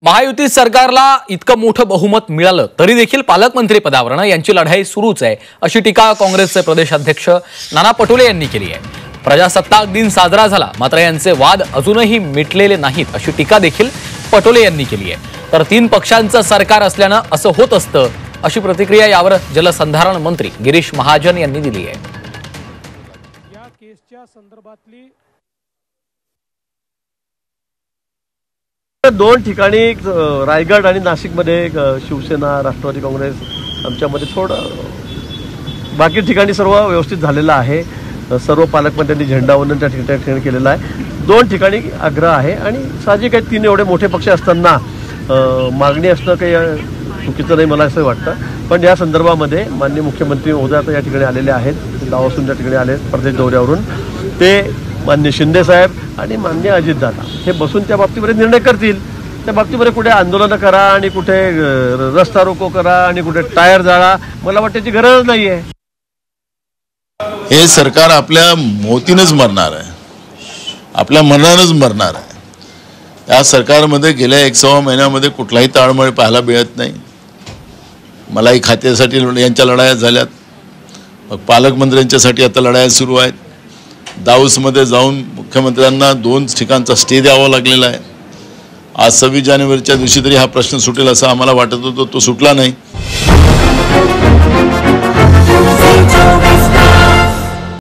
महायुती सरकारला इतकं मोठं बहुमत मिळालं तरी देखील पालकमंत्री पदावरून यांची लढाई सुरूच आहे अशी टीका काँग्रेसचे प्रदेशाध्यक्ष नाना पटोले यांनी केली आहे। प्रजासत्ताक दिन साजरा झाला मात्र यांचे वाद अजूनही मिटलेले नाहीत अशी टीका देखील पटोले यांनी केली आहे। तर 3 पक्षांचं सरकार असल्याने असं होत असतं अशी प्रतिक्रिया यावर जलसंधारण मंत्री गिरीश महाजन यांनी दिली आहे। या केसच्या संदर्भातली 2 ठिकाणी रायगड आणि नाशिकमध्ये शिवसेना राष्ट्रवादी काँग्रेस आमच्यामध्ये थोडं बाकी ठिकाणी सर्व व्यवस्थित झालेलं आहे। सर्व पालकमंत्र्यांनी झेंडावंदन त्या ठिकाणी केलेलं आहे। 2 ठिकाणी आग्रह आहे आणि साहजिक आहे 3 एवढे मोठे पक्ष असताना मागणी असणं काही चुकीचं नाही मला असं वाटतं। पण या संदर्भामध्ये माननीय मुख्यमंत्री महोदय आता या ठिकाणी आलेले आहेत, गावासून त्या ठिकाणी आले प्रदेश दौऱ्यावरून। ते माननीय शिंदे साहेब आणि माननीय अजितदादा हे बसून त्या बाबतीमध्ये निर्णय करतील। त्या बाबतीमध्ये कुठे आंदोलन करा आणि कुठे रस्ता रोको करा आणि कुठे टायर जाळा, मला वाटतं त्याची गरज नाही आहे। हे सरकार आपल्या मोतीनच मरणार आहे, आपल्या मनानच मरणार आहे। या सरकारमध्ये गेल्या 1.25 महिन्यामध्ये कुठलाही ताळमेळ पाहायला मिळत नाही। मलाही खात्यासाठी यांच्या लढाया झाल्यात, मग पालकमंत्र्यांच्यासाठी आता लढाया सुरू आहेत। दाऊसमध्ये जाऊन मुख्यमंत्र्यांना 2 ठिकाणचा स्टे द्यावा लागलेला आहे। आज 26 जानेवारीच्या दिवशी तरी हा प्रश्न सुटेल असं आम्हाला वाटत होतं, तो सुटला नाही।